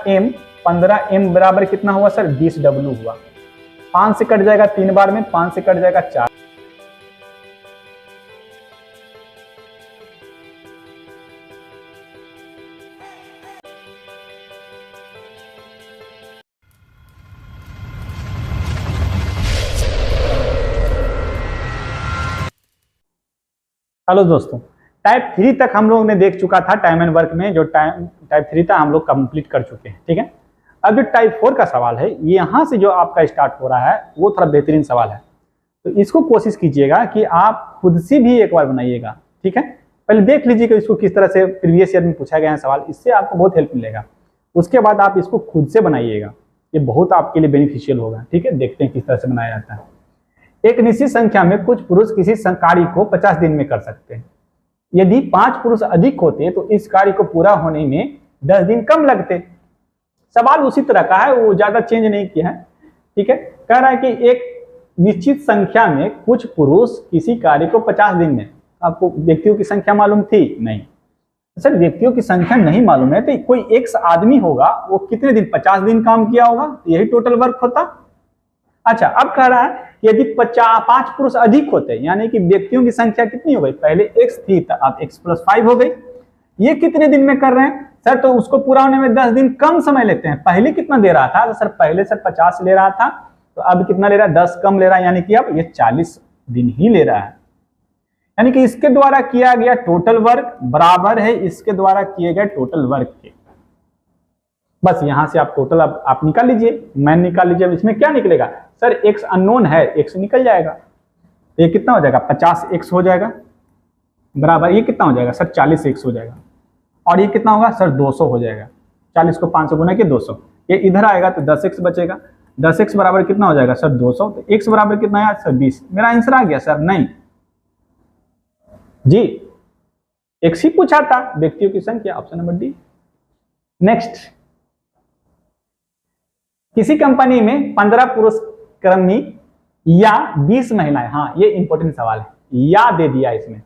15m, 15m बराबर कितना हुआ सर 20W हुआ। 5 से कट जाएगा 3 बार में, 5 से कट जाएगा 4। हेलो दोस्तों, टाइप 3 तक हम लोग ने देख चुका था टाइम एंड वर्क में। जो टाइप 3 था हम लोग कंप्लीट कर चुके हैं, ठीक है। अब जो टाइप 4 का सवाल है, यहाँ से जो आपका स्टार्ट हो रहा है वो थोड़ा बेहतरीन सवाल है, तो इसको कोशिश कीजिएगा कि आप खुद से भी एक बार बनाइएगा, ठीक है। पहले देख लीजिएगा इसको किस तरह से प्रीवियस ईयर में पूछा गया है सवाल, इससे आपको बहुत हेल्प मिलेगा। उसके बाद आप इसको खुद से बनाइएगा, ये बहुत आपके लिए बेनिफिशियल होगा, ठीक है। देखते हैं किस तरह से बनाया जाता है। एक निश्चित संख्या में कुछ पुरुष किसी कार्य को 50 दिन में कर सकते हैं। यदि 5 पुरुष अधिक होते तो इस कार्य को पूरा होने में 10 दिन कम लगते। सवाल उसी तरह का है, वो ज्यादा चेंज नहीं किया है, ठीक है। कह रहा है कि एक निश्चित संख्या में कुछ पुरुष किसी कार्य को 50 दिन में, आपको व्यक्तियों की संख्या मालूम थी नहीं? सर व्यक्तियों की संख्या नहीं मालूम है तो कोई एक आदमी होगा, वो कितने दिन 50 दिन काम किया होगा, यही टोटल वर्क होता। अच्छा, अब कह रहा है यदि 5 पुरुष अधिक होते, यानी कि व्यक्तियों की संख्या कितनी हो गई, पहले x थी तो अब x+5 हो गई। ये कितने दिन में कर रहे हैं सर? तो उसको पूरा होने में 10 दिन कम समय लेते हैं। पहले कितना दे रहा था? तो सर पहले सर 50 ले रहा था, तो अब कितना ले रहा है? 10 कम ले रहा है, यानी कि अब ये 40 दिन ही ले रहा है। यानी कि इसके द्वारा किया गया टोटल वर्क बराबर है इसके द्वारा किए गए टोटल वर्क के। बस यहां से आप टोटल आप निकाल लीजिए, मैन निकाल लीजिए। इसमें क्या निकलेगा सर? x अननोन है, x निकल जाएगा, ये कितना हो जाएगा? 50x हो जाएगा बराबर, ये कितना हो जाएगा सर? 40x हो जाएगा। और ये कितना होगा सर? 200 हो जाएगा। 40 को 5 से गुना किया 200, ये इधर आएगा तो 10x बचेगा। 10x बराबर कितना हो जाएगा सर? 200। तो x बराबर कितना आया सर? 20। मेरा आंसर आ गया सर? नहीं जी, x ही पूछा था, व्यक्तियों की संख्या, ऑप्शन नंबर डी। नेक्स्ट, किसी कंपनी में 15 पुरुष कर्मी या 20 महिलाएं, हाँ ये इंपॉर्टेंट सवाल है, या दे दिया इसमें,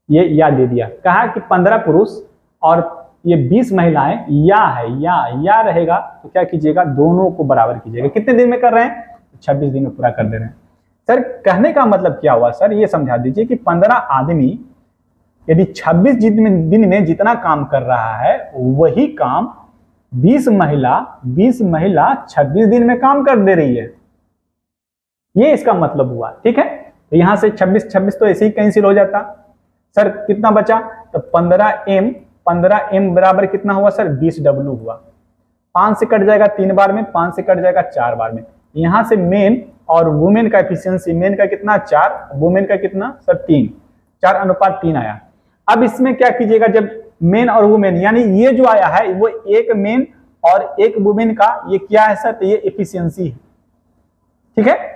ये या दे दिया। कहा कि 15 पुरुष और ये 20 महिलाएं या है, या रहेगा तो क्या कीजिएगा? दोनों को बराबर कीजिएगा। कितने दिन में कर रहे हैं? 26 दिन में पूरा कर दे रहे हैं। सर कहने का मतलब क्या हुआ सर? ये समझा दीजिए कि 15 आदमी यदि 26 दिन में जितना काम कर रहा है वही काम 20 महिला 26 दिन में काम कर दे रही है, ये इसका मतलब हुआ, ठीक है। तो यहां से 26 तो ऐसे ही कैंसिल हो जाता। सर कितना बचा? तो 15m बराबर कितना हुआ सर? 20W हुआ। 5 से कट जाएगा 3 बार में, 5 से कट जाएगा 4 बार में। यहां से मेन और वुमेन का एफिशिएंसी, मेन का कितना 4, वुमेन का कितना सर 3, 4:3 आया। अब इसमें क्या कीजिएगा, जब मेन और वुमेन यानी ये जो आया है वो एक मेन और एक वुमेन का ये क्या है सर? तो ये एफिशिएंसी है, ठीक है।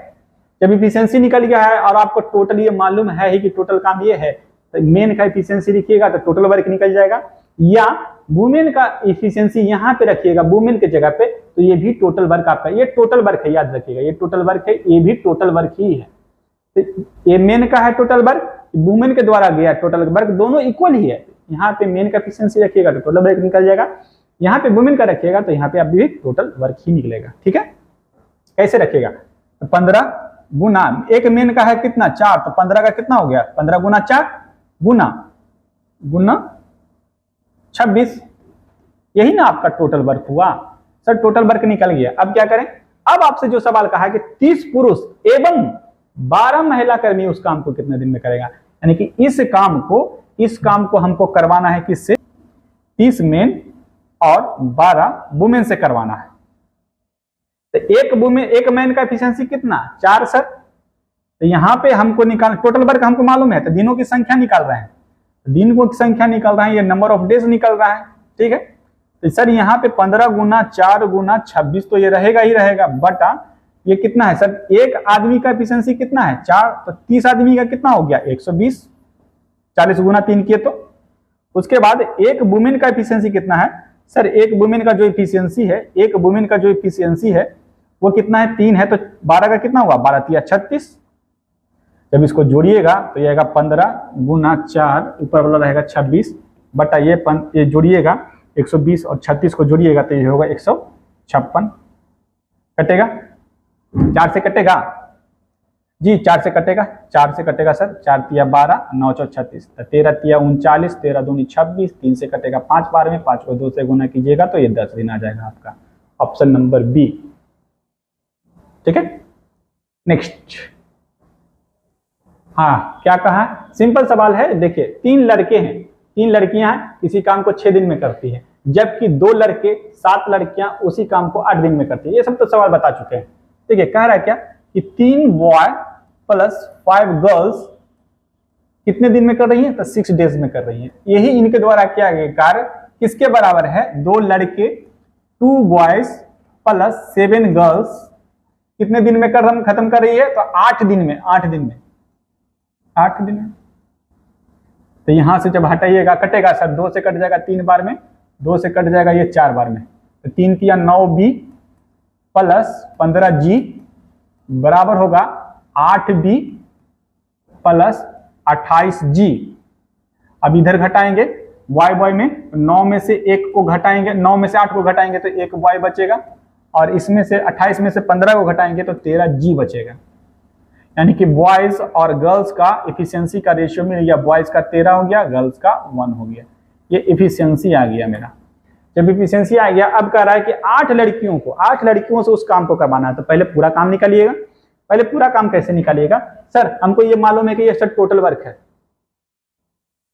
जब एफिशिएंसी निकल गया है और आपको टोटल ये मालूम है ही कि टोटल काम ये है, तो मेन का एफिशिएंसी लिखिएगा तो टोटल वर्क निकल जाएगा। या वुमेन का एफिशिएंसी यहाँ पे रखिएगा वुमेन के जगह पे, तो ये भी टोटल वर्क आपका, ये टोटल वर्क है, याद रखिएगा ये टोटल वर्क है, ये भी टोटल वर्क ही है। तो ये मेन का है टोटल वर्क, वुमेन के द्वारा गया टोटल वर्क, दोनों इक्वल ही है। यहाँ पे मेन का एफिशिएंसी रखिएगा तो टोटल वर्क निकल जाएगा, यहाँ पे वुमेन का रखिएगा तो यहाँ पे आप भी टोटल वर्क ही निकलेगा, ठीक है। कैसे रखिएगा? 15 गुना, एक मेन का है कितना 4, तो 15 का कितना हो गया? 15 गुना 4 गुना 26, यही ना आपका टोटल वर्क हुआ सर। टोटल वर्क निकल गया। अब क्या करें? अब आपसे जो सवाल कहा है कि 30 पुरुष एवं 12 महिला कर्मी उस काम को कितने दिन में करेगा, यानी कि इस काम को हमको करवाना है किससे? 30 मेन और 12 वुमेन से करवाना है। तो एक मैन का एफिशिएंसी कितना 4 सर। तो यहाँ पे हमको निकाल, टोटल वर्क हमको मालूम है, तो दिनों की संख्या निकाल रहे हैं, दिन की संख्या निकाल रहे हैं, ये नंबर ऑफ डेज निकल रहा है, ठीक है। तो सर यहाँ पे 15 गुना 4 गुना 26 तो ये रहेगा ही रहेगा, बटा ये कितना है सर? एक आदमी का एफिशिएंसी कितना है 4, तो 30 आदमी का कितना हो गया 120, 40 गुना 3 किए तो। उसके बाद एक वुमेन का एफिशिएंसी कितना है सर? एक वुमेन का जो एफिशिएंसी है वो कितना है? 3 है, तो 12 का कितना हुआ? 12 3 36। जब इसको जोड़िएगा तो ये आएगा 15 गुना 4, ऊपर वाला रहेगा 26 बटा ये जोड़िएगा 120 और 36 को जोड़िएगा तो ये होगा 156। कटेगा 4 से कटेगा जी, 4 से कटेगा, 4 से कटेगा सर। 4 तिया 12, 9 चौ 36, 13 तिया 39, 13 दूनी 26, 3 से कटेगा 5 बार में, 5 को 2 से गुना कीजिएगा तो ये 10 दिन आ जाएगा आपका। Option number B. ठीक है, नेक्स्ट। हाँ, क्या कहा? सिंपल सवाल है। देखिए 3 लड़के हैं, 3 लड़कियां हैं, किसी काम को 6 दिन में करती है, जबकि 2 लड़के 7 लड़कियां उसी काम को 8 दिन में करती है। ये सब तो सवाल बता चुके हैं। ठीक है, कह रहा है क्या कि 3 बॉय प्लस 5 गर्ल्स कितने दिन में कर रही है? तो 6 डेज में कर रही है। यही इनके द्वारा किया गया कार्य किसके बराबर है? 2 लड़के 2 बॉयज प्लस 7 गर्ल्स कितने दिन में खत्म कर रही है? तो 8 दिन में, 8 दिन में, 8 दिन में। तो यहां से जब हटाइएगा कटेगा सर, 2 से कट जाएगा 3 बार में, 2 से कट जाएगा ये 4 बार में, तो 3 तिया 9B प्लस 15G बराबर होगा 8B प्लस 28G। अब इधर घटाएंगे वाई बॉय में, 9 में से 1 को घटाएंगे, 9 में से 8 को घटाएंगे तो 1 बॉय बचेगा, और इसमें से 28 में से 15 को घटाएंगे तो 13G बचेगा। यानी कि बॉयज और गर्ल्स का एफिशिएंसी का रेशियो में, या बॉयज का 13 हो गया, गर्ल्स का 1 हो गया। ये एफिशिएंसी आ गया मेरा। जब एफिशिएंसी आ गया, अब कह रहा है कि 8 लड़कियों से उस काम को करवाना है। तो पहले पूरा काम निकालिएगा। पहले पूरा काम कैसे निकालिएगा? सर हमको ये मालूम है कि ये सर टोटल वर्क है,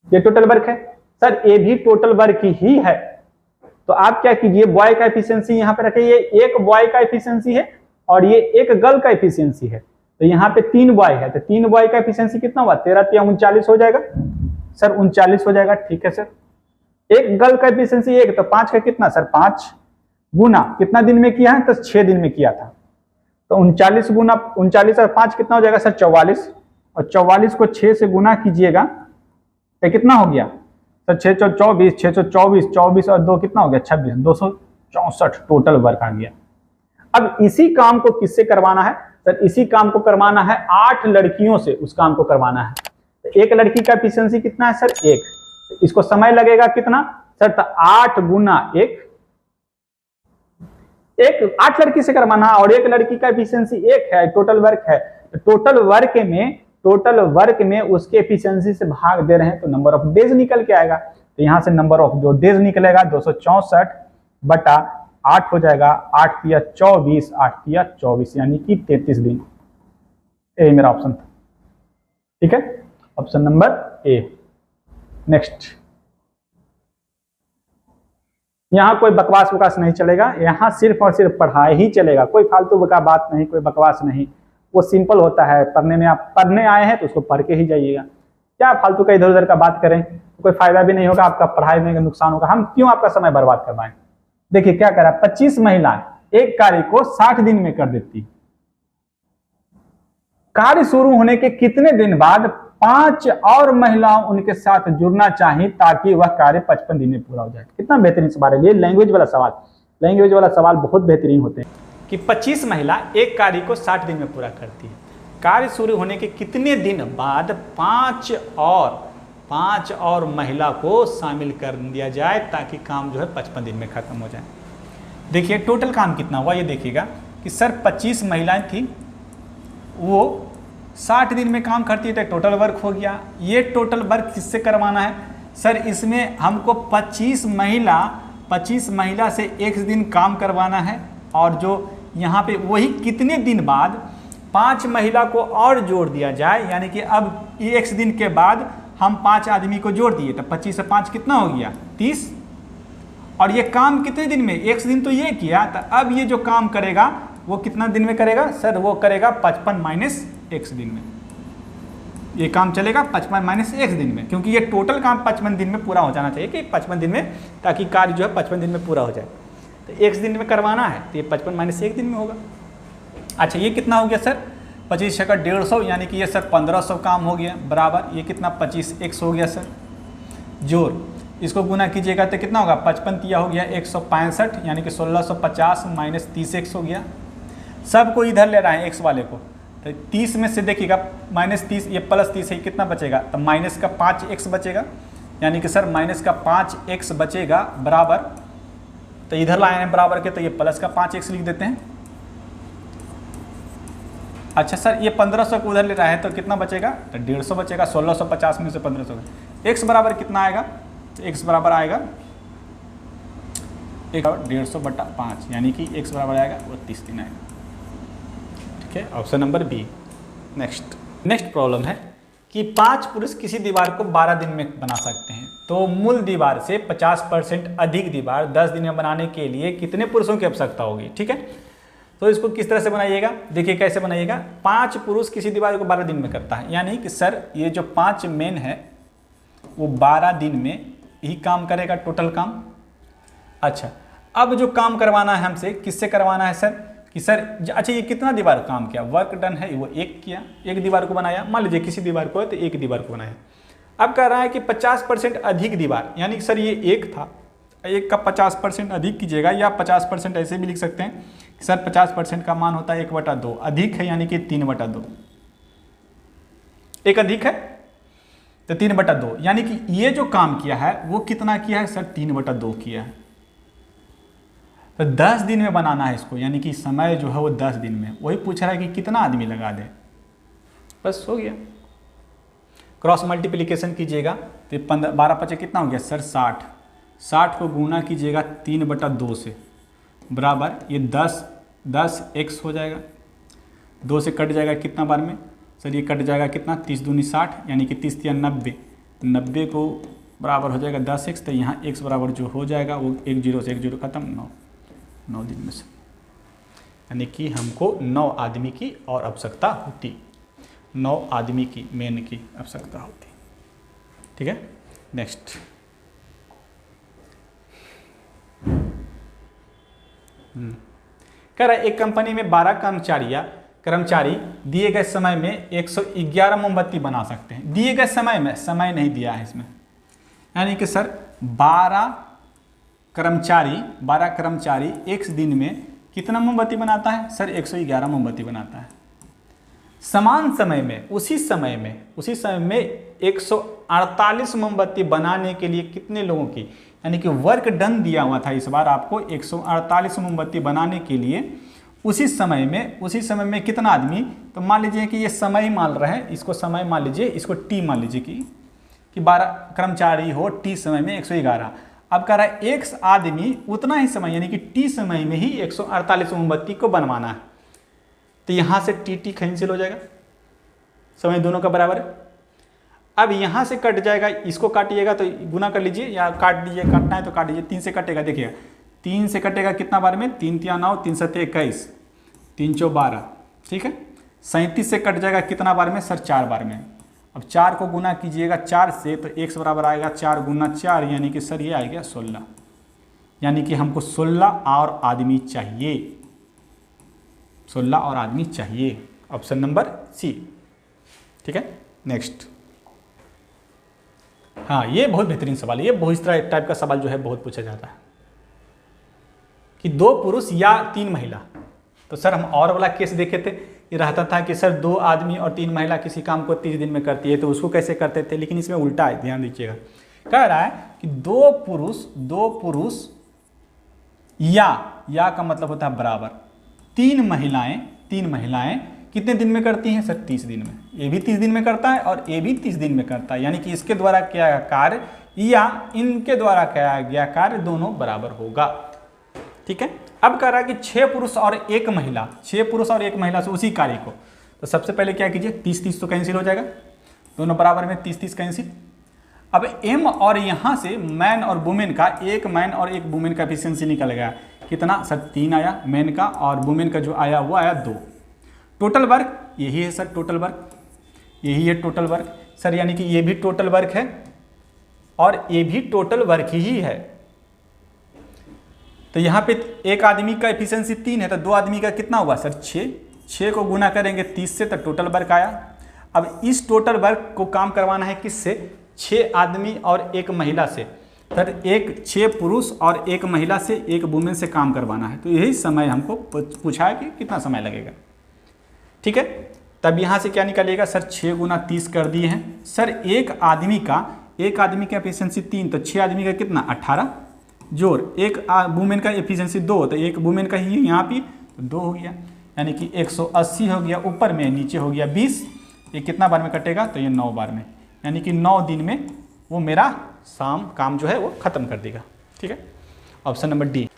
ये टोटल वर्क है सर, ये भी टोटल वर्क ही है। तो आप क्या कीजिए, बॉय का एफिशिएंसी यहाँ पे रखिए, ये 1 बॉय का एफिशिएंसी है और ये 1 गर्ल का एफिशिएंसी है। तो यहाँ पे 3 बॉय है, तो 3 बॉय का एफिशिएंसी कितना हुआ? 13 तिया 39 हो जाएगा सर, 39 हो जाएगा। ठीक है सर, 1 गर्ल का एफिशिएंसी 1, तो 5 का कितना सर? 5 गुना कितना दिन में किया है? तो 6 दिन में किया था। तो 39 गुना 39 और 5 कितना हो जाएगा सर? 44, और 44 को 6 से गुना कीजिएगा तो कितना हो गया सर? 6 चौ 24, 6 चौ 24, 24 और 2 कितना हो गया? 26, 264 टोटल वर्क आ गया। अब इसी काम को किससे करवाना है सर? इसी काम को करवाना है 8 लड़कियों से, उस काम को करवाना है। तो 1 लड़की का एफिशिएंसी कितना है सर? 1। तो इसको समय लगेगा कितना सर? तो 8 गुना 1, 8 लड़की से करवाना और 1 लड़की का एफिशिएंसी 1 है, टोटल वर्क है। तो टोटल वर्क में उसके एफिशिएंसी से भाग दे रहे हैं तो नंबर ऑफ डेज निकल के आएगा। तो यहां से नंबर ऑफ जो डेज निकलेगा 264 बटा 8 हो जाएगा, 8 तिया 24, 8 तिया 24 यानी कि 33 दिन। ए मेरा ऑप्शन था। ठीक है, ऑप्शन नंबर ए। नेक्स्ट, यहाँ कोई बकवास वकास नहीं चलेगा, यहाँ सिर्फ और सिर्फ पढ़ाई ही चलेगा, कोई फालतू का बात नहीं, कोई बकवास नहीं। वो सिंपल होता है, पढ़ने में आप पढ़ने आए हैं तो उसको पढ़ के ही जाइएगा। क्या फालतू का इधर उधर का बात करें तो कोई फायदा भी नहीं होगा, आपका पढ़ाई में नुकसान होगा। हम क्यों आपका समय बर्बाद करवाएं? देखिए क्या करा, 25 महिलाएं एक कार्य को 60 दिन में कर देती। कार्य शुरू होने के कितने दिन बाद 5 और महिलाओं उनके साथ जुड़ना चाहिए ताकि वह कार्य 55 दिन में पूरा हो जाए। कितना बेहतरीन सवाल है ये, लैंग्वेज वाला सवाल। लैंग्वेज वाला सवाल बहुत बेहतरीन होते हैं कि 25 महिला एक कार्य को 60 दिन में पूरा करती है। कार्य शुरू होने के कितने दिन बाद 5 और महिला को शामिल कर दिया जाए ताकि काम जो है 55 दिन में खत्म हो जाए। देखिए टोटल काम कितना हुआ ये देखिएगा कि सर 25 महिलाएं थी, वो 60 दिन में काम करती है तो टोटल वर्क हो गया। ये टोटल वर्क किससे करवाना है सर? इसमें हमको 25 महिला से एक दिन काम करवाना है, और जो यहाँ पे वही कितने दिन बाद 5 महिला को और जोड़ दिया जाए, यानी कि अब एक दिन के बाद हम 5 आदमी को जोड़ दिए तो 25 से 5 कितना हो गया? 30। और ये काम कितने दिन में? एक दिन तो ये किया, तो अब ये जो काम करेगा वो कितना दिन में करेगा सर? वो करेगा 55 - 1 दिन में। ये काम चलेगा 55 - 1 दिन में, क्योंकि ये टोटल काम 55 दिन में पूरा हो जाना चाहिए कि 55 दिन में, ताकि कार्य जो है 55 दिन में पूरा हो जाए। तो 1 दिन में करवाना है तो ये 55 - 1 दिन में होगा। अच्छा ये कितना हो गया सर? 25 × 150 यानी कि ये सर 1500 काम हो गया, बराबर ये कितना 25 x हो गया सर। जोड़ इसको गुना कीजिएगा तो कितना होगा? 55 तिया हो गया 165 यानी कि 1650 - 30x हो गया। सबको इधर ले रहा है x वाले को, तो 30 में से देखिएगा -30, ये +30 है, कितना बचेगा? तो माइनस का 5x बचेगा। यानी कि सर माइनस का 5x बचेगा बराबर, तो इधर लाए हैं बराबर के, तो ये प्लस का 5x लिख देते हैं। अच्छा सर ये 1500 को उधर ले रहा है तो कितना बचेगा, तो 150 बचेगा। 1650 में से 1500, x बराबर कितना आएगा, तो x बराबर आएगा 150/5, यानी कि x बराबर आएगा 32 दिन आएगा। ठीक है, option number B. Next problem है कि 5 पुरुष किसी दीवार को 12 दिन में बना सकते हैं, तो मूल दीवार से 50% अधिक दीवार 10 दिन में बनाने के लिए कितने पुरुषों की आवश्यकता होगी। ठीक है, तो इसको किस तरह से बनाइएगा, देखिए कैसे बनाइएगा। 5 पुरुष किसी दीवार को 12 दिन में करता है, यानी कि सर ये जो 5 मेन है वो 12 दिन में ही काम करेगा टोटल काम। अच्छा, अब जो काम करवाना है हमसे, किससे करवाना है सर, कि सर अच्छा ये कितना दीवार काम किया, वर्क डन है वो एक किया, एक दीवार को बनाया, मान लीजिए किसी दीवार को है तो एक दीवार को बनाया। अब कह रहा है कि 50% अधिक दीवार, यानी कि सर ये एक था, एक का 50% अधिक कीजिएगा, या 50% ऐसे भी लिख सकते हैं कि सर 50% का मान होता है 1/2, अधिक है यानी कि 3/2, एक अधिक है तो 3/2, यानी कि ये जो काम किया है वो कितना किया है सर, 3/2 किया है। तो 10 दिन में बनाना है इसको, यानी कि समय जो है वो 10 दिन में, वही पूछ रहा है कि कितना आदमी लगा दे, बस हो गया। क्रॉस मल्टीप्लिकेशन कीजिएगा तो 12×5 कितना हो गया सर 60, 60 को गुना कीजिएगा 3/2 से, बराबर ये 10x हो जाएगा, 2 से कट जाएगा कितना बार में सर, ये कट जाएगा कितना 30 दूनी 60, यानी कि 30 या 90, 90 को बराबर हो जाएगा 10x, तो यहाँ x बराबर जो हो जाएगा वो 1 0 से 1 0 खत्म, 9 दिन में से, यानी कि हमको 9 आदमी की और आवश्यकता होती, 9 आदमी की मेन की आवश्यकता होती। ठीक है, नेक्स्ट कह रहा है एक कंपनी में 12 कर्मचारी दिए गए समय में 111 मोमबत्ती बना सकते हैं। दिए गए समय में, समय नहीं दिया है इसमें, यानी कि सर 12 कर्मचारी एक दिन में कितना मोमबत्ती बनाता है सर, 111 मोमबत्ती बनाता है। समान समय में, उसी समय में 148 मोमबत्ती बनाने के लिए कितने लोगों की, यानी कि वर्क डन दिया हुआ था इस बार आपको 148 मोमबत्ती बनाने के लिए, उसी समय में कितना आदमी, तो मान लीजिए कि ये समय मान रहे हैं, इसको समय मान लीजिए, इसको टी मान लीजिए कि 12 कर्मचारी हो, टी समय में 111। अब कह रहा है एक आदमी उतना ही समय, यानी कि टी समय में ही 148 मोमबत्ती को बनवाना है, तो यहाँ से टी कैंसिल हो जाएगा, समय दोनों का बराबर है। अब यहाँ से कट जाएगा, इसको काटिएगा तो गुना कर लीजिए, या काट दीजिए, काटना है तो काट दीजिए, 3 से कटेगा, देखिएगा 3 से कटेगा कितना बार में, 3 × 9, 3 × 7 21, 3 × 12, ठीक है। 37 से कट जाएगा कितना बार में सर, 4 बार में। अब 4 को गुना कीजिएगा 4 से, तो x बराबर आएगा 4 × 4, यानी कि सर ये आ गया 16, यानी कि हमको 16 और आदमी चाहिए, 16 और आदमी चाहिए, ऑप्शन नंबर सी। ठीक है, नेक्स्ट। हाँ, ये बहुत बेहतरीन सवाल है, ये बहुत इस तरह टाइप का सवाल जो है बहुत पूछा जाता है कि 2 पुरुष या 3 महिला। तो सर हम और वाला केस देखे थे, ये रहता था कि सर 2 आदमी और 3 महिला किसी काम को 30 दिन में करती है, तो उसको कैसे करते थे, लेकिन इसमें उल्टा है, ध्यान दीजिएगा। कह रहा है कि 2 पुरुष या का मतलब होता है बराबर, 3 महिलाएं कितने दिन में करती हैं सर, 30 दिन में। ये भी 30 दिन में करता है और ये भी 30 दिन में करता है, यानी कि इसके द्वारा किया गया कार्य या इनके द्वारा किया गया कार्य दोनों बराबर होगा। ठीक है, अब कह रहा है कि 6 पुरुष और 1 महिला से उसी कार्य को, तो सबसे पहले क्या कीजिए, 30 तो कैंसिल हो जाएगा, दोनों बराबर में 30 कैंसिल। अब एम और यहाँ से मैन और वुमेन का, एक मैन और एक वुमेन का एफिशिएंसी निकल गया, कितना सर 3 आया मैन का, और वुमेन का जो आया वो आया 2। टोटल वर्क यही है सर, टोटल वर्क यही है टोटल वर्क सर, यानी कि ये भी टोटल वर्क है और ये भी टोटल वर्क ही है। तो यहाँ पे एक आदमी का एफिशिएंसी 3 है, तो 2 आदमी का कितना हुआ सर 6 को गुना करेंगे 30 से, तो टोटल वर्क आया। अब इस टोटल वर्क को काम करवाना है किससे, 6 आदमी और 1 महिला से, सर 6 पुरुष और 1 महिला से, 1 वुमेन से काम करवाना है। तो यही समय हमको पूछा है कि कितना समय लगेगा। ठीक है, तब यहाँ से क्या निकलेगा सर, 6 × 30 कर दिए हैं सर, एक आदमी का एक आदमी का एफिशिएंसी 3, तो 6 आदमी का कितना 18, जोड़ एक वुमेन का एफिशिएंसी 2, तो एक वुमेन का ही यहाँ पे तो 2 हो गया, यानी कि 180 हो गया ऊपर में, नीचे हो गया 20। ये कितना बार में कटेगा, तो ये 9 बार में, यानी कि 9 दिन में वो मेरा काम जो है वो ख़त्म कर देगा। ठीक है, option number D.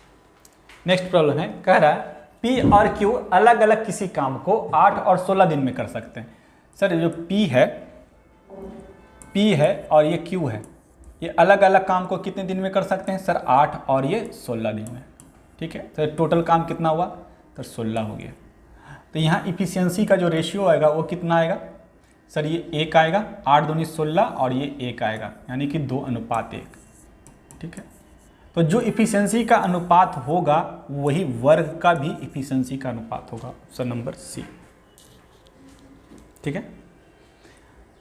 Next problem है, कह रहा है पी और क्यू अलग अलग किसी काम को 8 और 16 दिन में कर सकते हैं। सर जो पी है और ये क्यू है, ये अलग अलग काम को कितने दिन में कर सकते हैं सर, 8 और ये 16 दिन में। ठीक है, तो टोटल काम कितना हुआ, तो 16 हो गया। तो यहाँ इफिशियंसी का जो रेशियो आएगा वो कितना आएगा सर, ये 1 आएगा, 8 दूनी 16 और ये 1 आएगा, यानी कि 2:1। ठीक है, तो जो इफिशियंसी का अनुपात होगा वही वर्ग का भी इफिशियंसी का अनुपात होगा, ऑप्शन नंबर सी। ठीक है,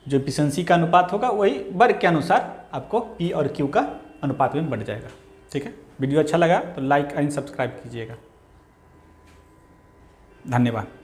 जो इफिशियंसी का अनुपात होगा वही वर्ग के अनुसार आपको पी और क्यू का अनुपात में बढ़ जाएगा। ठीक है, वीडियो अच्छा लगा तो लाइक एंड सब्सक्राइब कीजिएगा। धन्यवाद।